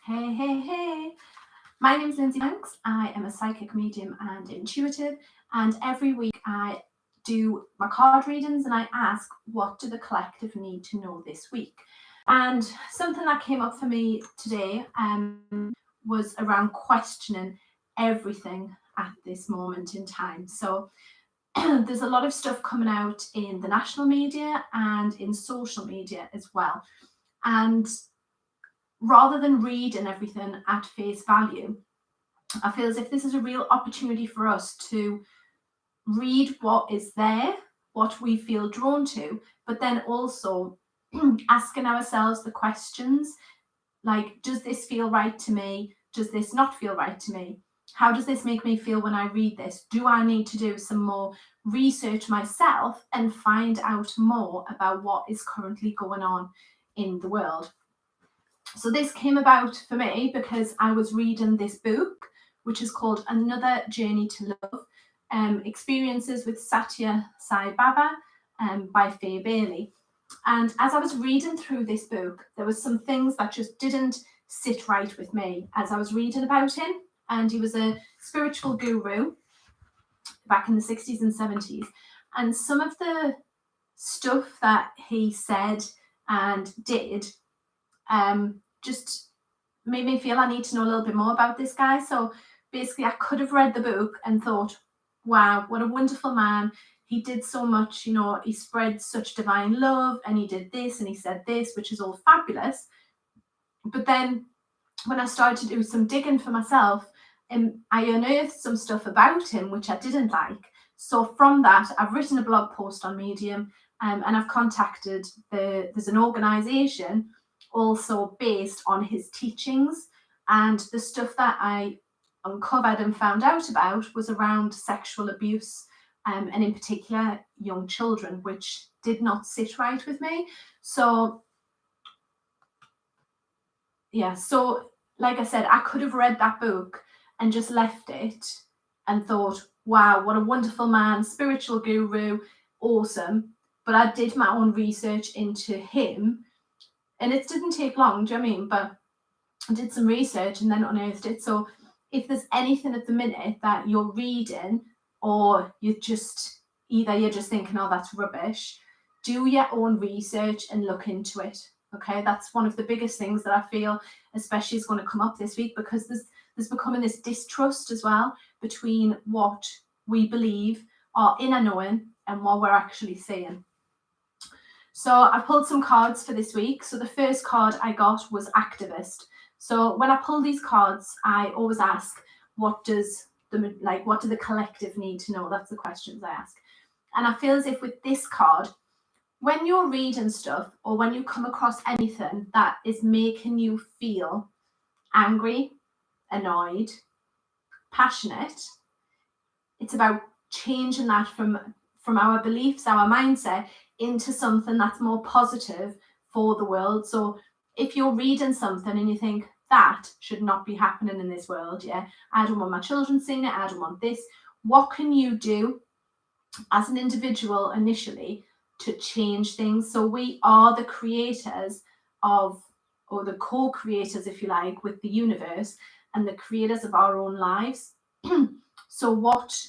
Hey. My name is Lindsay Banks. I am a psychic medium and intuitive, and every week I do my card readings and I ask, what do the collective need to know this week? And something that came up for me today was around questioning everything at this moment in time. So there's a lot of stuff coming out in the national media and in social media as well. And rather than reading everything at face value, I feel as if this is a real opportunity for us to read what is there, what we feel drawn to, but then also asking ourselves the questions like, does this feel right to me? Does this not feel right to me? How does this make me feel when I read this? Do I need to do some more research myself and find out more about what is currently going on in the world? So this came about for me because I was reading this book, which is called Another Journey to Love, Experiences with Satya Sai Baba by Faye Bailey. And as I was reading through this book, there was some things that just didn't sit right with me as I was reading about him. And he was a spiritual guru back in the 60s and 70s. And some of the stuff that he said and did just made me feel I need to know a little bit more about this guy. So basically, I could have read the book and thought, wow, what a wonderful man. He did so much, he spread such divine love and he did this and he said this, which is all fabulous. But then when I started to do some digging for myself, I unearthed some stuff about him, which I didn't like. So from that, I've written a blog post on Medium and I've contacted there's an organization also based on his teachings, and the stuff that I uncovered and found out about was around sexual abuse and in particular young children, which did not sit right with me. So like I said, I could have read that book and just left it and thought, wow, what a wonderful man, spiritual guru, awesome. But I did my own research into him, and it didn't take long, do you know what I mean? But I did some research and then unearthed it. So if there's anything at the minute that you're reading or you're just thinking, oh, that's rubbish, do your own research and look into it. Okay, that's one of the biggest things that I feel especially is going to come up this week, because there's becoming this distrust as well between what we believe, our inner knowing, and what we're actually seeing. So I pulled some cards for this week. So the first card I got was Activist. So when I pull these cards, I always ask, what do the collective need to know? That's the questions I ask. And I feel as if with this card, when you're reading stuff or when you come across anything that is making you feel angry, annoyed, passionate, it's about changing that from our beliefs, our mindset, into something that's more positive for the world. So if you're reading something and you think that should not be happening in this world, I don't want my children seeing it, I don't want this, what can you do as an individual initially to change things? So we are the creators of, or the co-creators, if you like, with the universe and the creators of our own lives. So what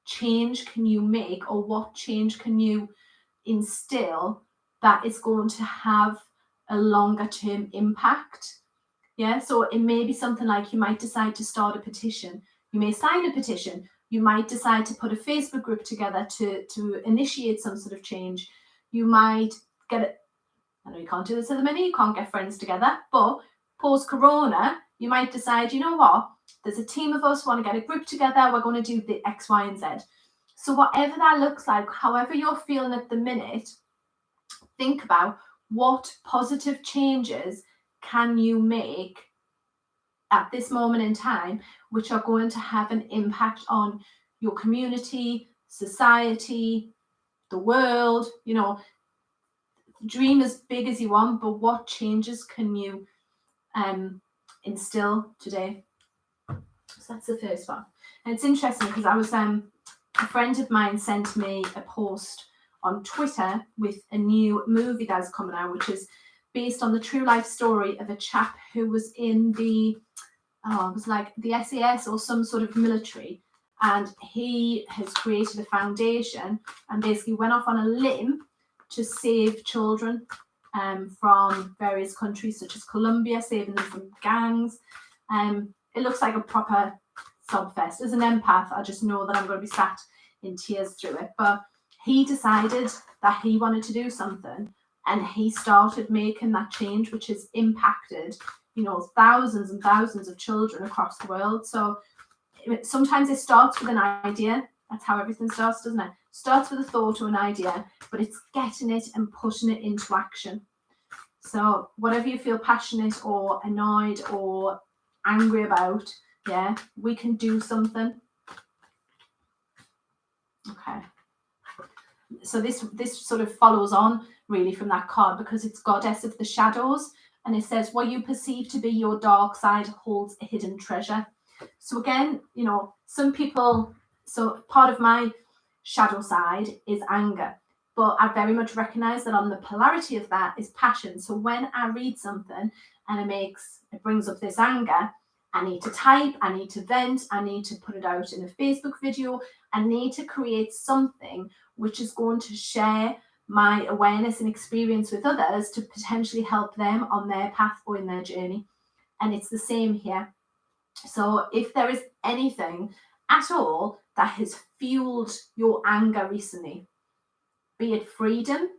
change can you make, or what change can you instill that is going to have a longer term impact? So it may be something like, you might decide to start a petition, you may sign a petition, you might decide to put a Facebook group together to initiate some sort of change. You might get it. I know you can't do this at the minute, you can't get friends together, but post corona you might decide, you know what, there's a team of us, want to get a group together, we're going to do the X, Y, and Z. So whatever that looks like, however you're feeling at the minute, think about what positive changes can you make at this moment in time, which are going to have an impact on your community, society, the world. Dream as big as you want, but what changes can you instill today? So that's the first one. And it's interesting because I was a friend of mine sent me a post on Twitter with a new movie that's coming out, which is based on the true life story of a chap who was in the, it was like the SAS or some sort of military. And he has created a foundation and basically went off on a limb to save children from various countries such as Colombia, saving them from gangs. It looks like a proper sob fest. As an empath, I just know that I'm going to be sat in tears through it. But he decided that he wanted to do something, and he started making that change, which has impacted, you know, thousands and thousands of children across the world. So sometimes it starts with an idea. That's how everything starts, doesn't it? Starts with a thought or an idea, but it's getting it and putting it into action. So whatever you feel passionate or annoyed or angry about, yeah, we can do something. Okay. So this sort of follows on really from that card, because it's Goddess of the Shadows, and it says what you perceive to be your dark side holds a hidden treasure. So again, you know, some people, so part of my shadow side is anger, but I very much recognize that on the polarity of that is passion. So when I read something and it brings up this anger, I need to type, I need to vent, I need to put it out in a Facebook video, I need to create something which is going to share my awareness and experience with others to potentially help them on their path or in their journey. And it's the same here. So if there is anything at all that has fueled your anger recently, be it freedom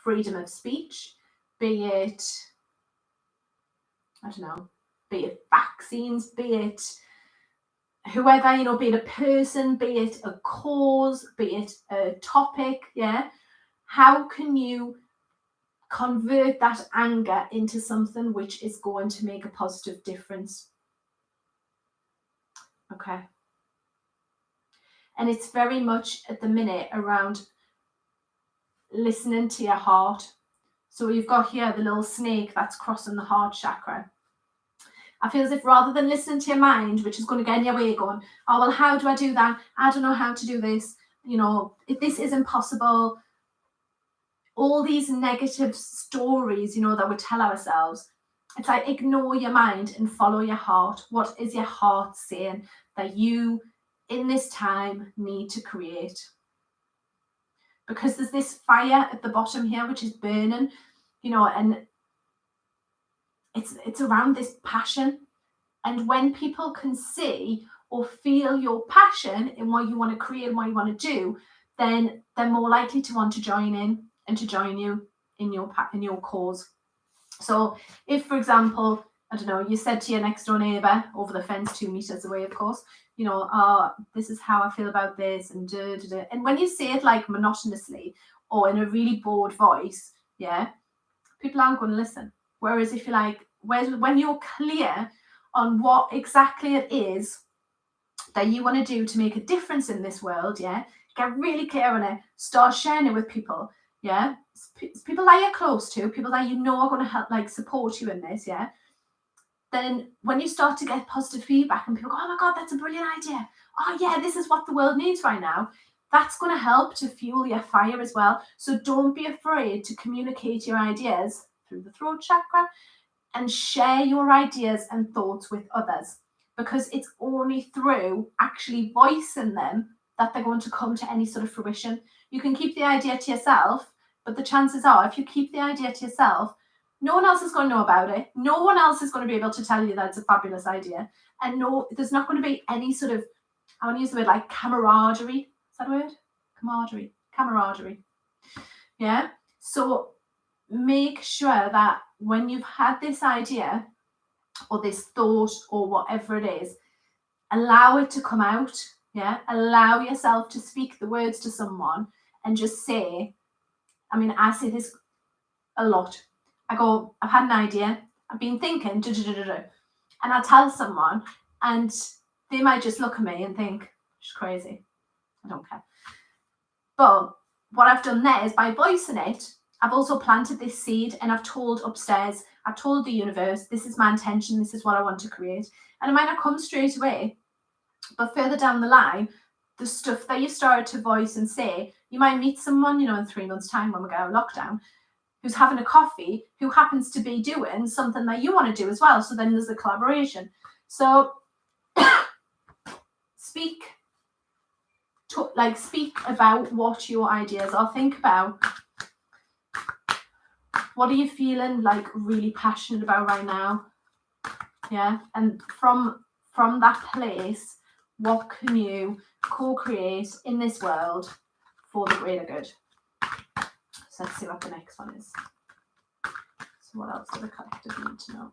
of speech, be it, I don't know, be it vaccines, be it whoever, you know, be it a person, be it a cause, be it a topic, yeah? How can you convert that anger into something which is going to make a positive difference? Okay. And it's very much at the minute around listening to your heart. So you've got here the little snake that's crossing the heart chakra. I feel as if rather than listening to your mind, which is going to get in your way, going, oh, well, how do I do that? I don't know how to do this. You know, if this is impossible, all these negative stories, you know, that we tell ourselves, it's like ignore your mind and follow your heart. What is your heart saying that you, in this time, need to create? Because there's this fire at the bottom here, which is burning, you know, and it's around this passion. And when people can see or feel your passion in what you want to create and what you want to do, then they're more likely to want to join in and to join you in your cause. So if, for example, I don't know, you said to your next door neighbour over the fence 2 meters away, of course, you know, this is how I feel about this, and and when you say it like monotonously or in a really bored voice, yeah, people aren't going to listen. Whereas if you're like, when you're clear on what exactly it is that you want to do to make a difference in this world, yeah, get really clear on it, start sharing it with people, yeah, people that you're close to, people that you know are going to help, like, support you in this, yeah, then when you start to get positive feedback and people go, oh my God, that's a brilliant idea, oh yeah, this is what the world needs right now, that's going to help to fuel your fire as well. So don't be afraid to communicate your ideas through the throat chakra and share your ideas and thoughts with others, because it's only through actually voicing them that they're going to come to any sort of fruition. You can keep the idea to yourself, but the chances are, if you keep the idea to yourself, no one else is going to know about it. No one else is going to be able to tell you that it's a fabulous idea. And no, there's not going to be any sort of, I want to use the word like camaraderie. Is that a word? Camaraderie. Yeah. So make sure that when you've had this idea or this thought or whatever it is, allow it to come out. Yeah. Allow yourself to speak the words to someone and just say, I mean, I say this a lot. I go, I've had an idea. I've been thinking, and I tell someone, and they might just look at me and think, she's crazy. I don't care. But what I've done there is, by voicing it, I've also planted this seed, and I've told upstairs, I've told the universe, this is my intention, this is what I want to create. And it might not come straight away, but further down the line, the stuff that you started to voice and say, you might meet someone, you know, in 3 months' time when we go out of lockdown, who's having a coffee who happens to be doing something that you want to do as well. So then there's a collaboration. So speak about what your ideas are. Think about, what are you feeling like really passionate about right now? Yeah. And from that place, what can you co-create in this world for the greater good? So let's see what the next one is. So what else do the collective need to know?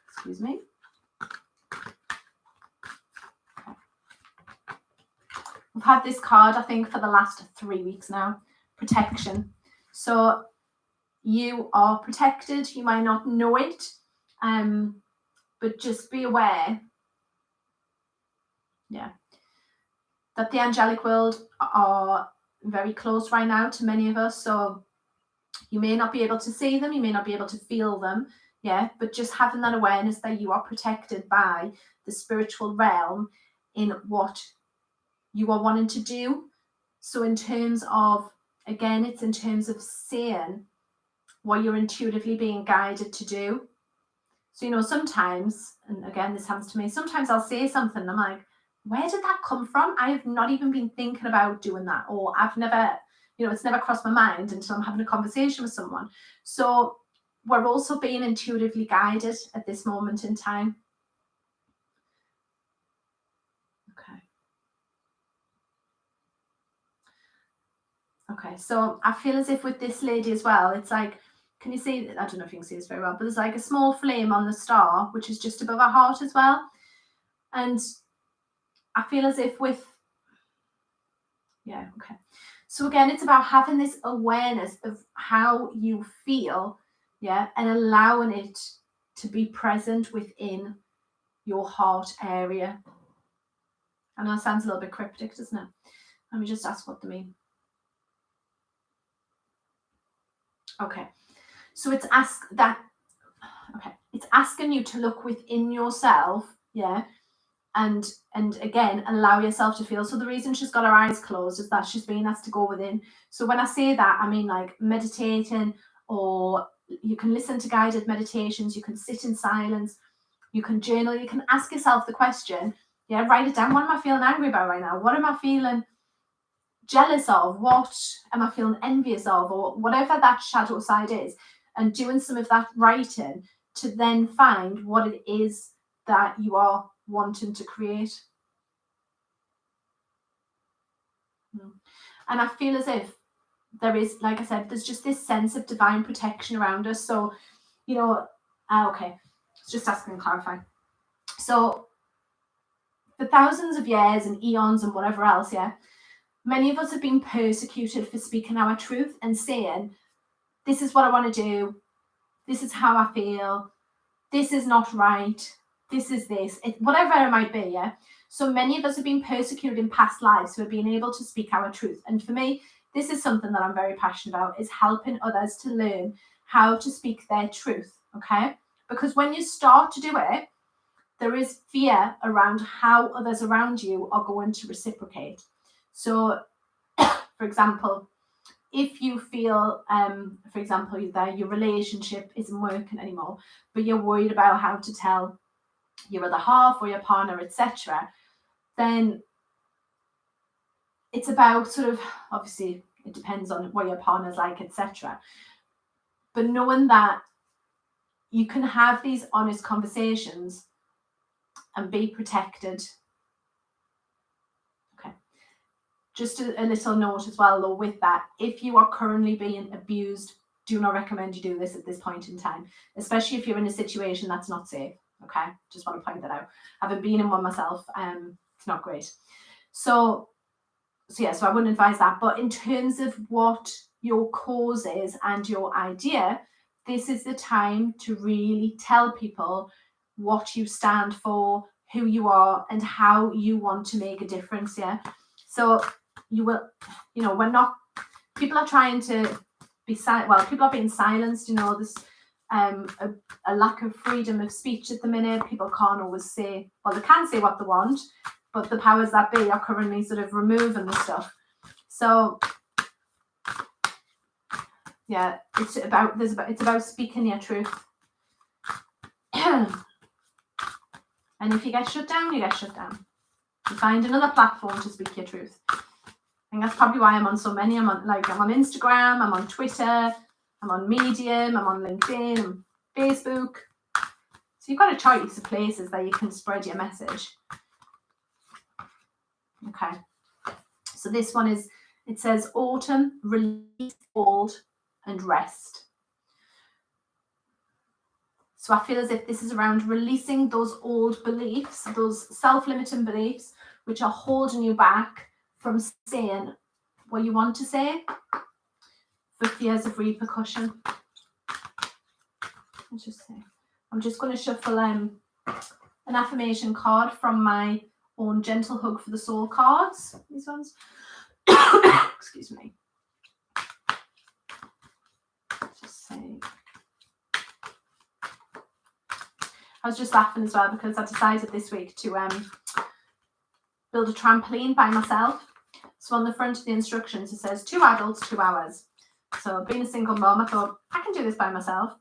Excuse me. Okay. We've had this card, I think, for the last 3 weeks now. Protection. So you are protected. You might not know it, but just be aware, that the angelic world are very close right now to many of us. So you may not be able to see them, you may not be able to feel them, but just having that awareness that you are protected by the spiritual realm in what you are wanting to do. So in terms of, again, it's in terms of seeing what you're intuitively being guided to do. So, sometimes, and again, this happens to me, sometimes I'll say something and I'm like, where did that come from? I have not even been thinking about doing that, or I've never, it's never crossed my mind until I'm having a conversation with someone. So we're also being intuitively guided at this moment in time. Okay, so I feel as if with this lady as well, it's like, can you see, I don't know if you can see this very well, but there's like a small flame on the star, which is just above her heart as well. And I feel as if with, okay. So again, it's about having this awareness of how you feel, and allowing it to be present within your heart area. I know it sounds a little bit cryptic, doesn't it? Let me just ask what they mean. Okay, so it's it's asking you to look within yourself, and again, allow yourself to feel. So the reason she's got her eyes closed is that she's being asked to go within. So when I say that, I mean like meditating, or you can listen to guided meditations, you can sit in silence, you can journal, you can ask yourself the question, write it down. What am I feeling angry about right now? What am I feeling jealous of? What am I feeling envious of? Or whatever that shadow side is, and doing some of that writing to then find what it is that you are wanting to create. And I feel as if there is, like I said, there's just this sense of divine protection around us. So, okay, just asking and clarify. So for thousands of years and eons and whatever else, many of us have been persecuted for speaking our truth and saying, this is what I want to do, this is how I feel, this is not right, this is this, whatever it might be, So many of us have been persecuted in past lives for being able to speak our truth. And for me, this is something that I'm very passionate about, is helping others to learn how to speak their truth, okay? Because when you start to do it, there is fear around how others around you are going to reciprocate. So, for example, if you feel, for example, that your relationship isn't working anymore, but you're worried about how to tell your other half or your partner, etc., then it's about sort of, obviously, it depends on what your partner's like, etc. But knowing that you can have these honest conversations and be protected. Okay. Just a little note as well, though, with that, if you are currently being abused, do not recommend you do this at this point in time, especially if you're in a situation that's not safe. Okay, just want to point that out. Having been in one myself, it's not great. So I wouldn't advise that. But in terms of what your cause is and your idea, this is the time to really tell people what you stand for, who you are, and how you want to make a difference. So you will, we're not, people are trying to be people are being silenced. There's a lack of freedom of speech at the minute. People can't always say, well, they can say what they want, but the powers that be are currently sort of removing the stuff. So yeah, it's about speaking your truth. And if you get shut down, you get shut down. You find another platform to speak your truth. I think that's probably why I'm on so many. I'm on Instagram, I'm on Twitter, I'm on Medium, I'm on LinkedIn, I'm Facebook. So you've got a choice of places that you can spread your message. Okay. So this one is, it says autumn, release old and rest. So I feel as if this is around releasing those old beliefs, those self-limiting beliefs, which are holding you back from saying what you want to say for fears of repercussion. I'm just going to shuffle an affirmation card from my own Gentle Hug for the Soul cards. These ones. Excuse me. Just say. I was just laughing as well because I decided this week to build a trampoline by myself. So on the front of the instructions, it says 2 adults, 2 hours. So being a single mom, I thought I can do this by myself.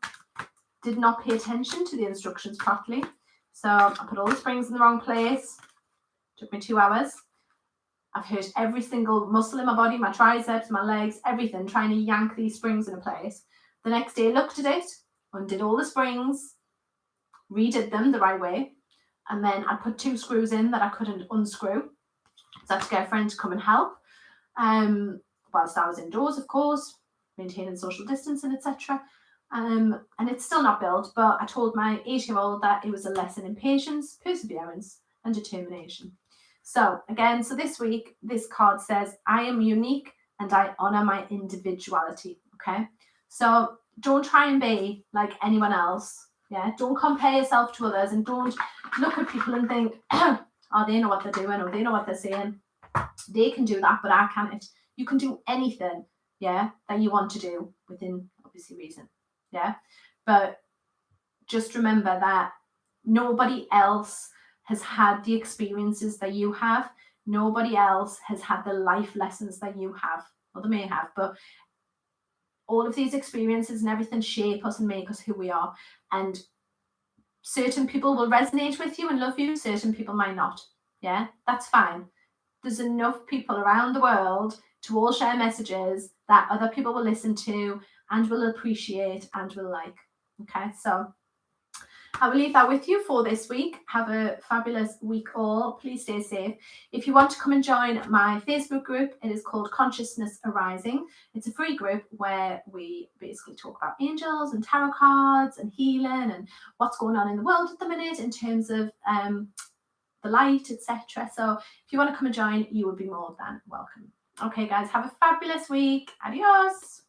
Did not pay attention to the instructions properly. So I put all the springs in the wrong place. Took me 2 hours. I've hurt every single muscle in my body, my triceps, my legs, everything, trying to yank these springs into place. The next day, looked at it, undid all the springs, redid them the right way, and then I put 2 screws in that I couldn't unscrew. So I had to get a friend to come and help. Whilst I was indoors, of course, maintaining social distancing, etc. And it's still not built, but I told my 8-year-old that it was a lesson in patience, perseverance, and determination. So again, so this week, this card says, I am unique and I honor my individuality. Okay. So don't try and be like anyone else. Yeah. Don't compare yourself to others and don't look at people and think, oh, they know what they're doing or they know what they're saying. They can do that, but I can't. You can do anything, yeah, that you want to do within obviously reason. Yeah. But just remember that nobody else has had the experiences that you have. Nobody else has had the life lessons that you have. Well, they may have, but all of these experiences and everything shape us and make us who we are. And certain people will resonate with you and love you. Certain people might not. Yeah, that's fine. There's enough people around the world to all share messages that other people will listen to and will appreciate and will like. Okay, so I will leave that with you for this week. Have a fabulous week all. Please stay safe. If you want to come and join my Facebook group, it is called Consciousness Arising. It's a free group where we basically talk about angels and tarot cards and healing and what's going on in the world at the minute in terms of the light, etc. So if you want to come and join, you would be more than welcome. Okay, guys, have a fabulous week. Adios.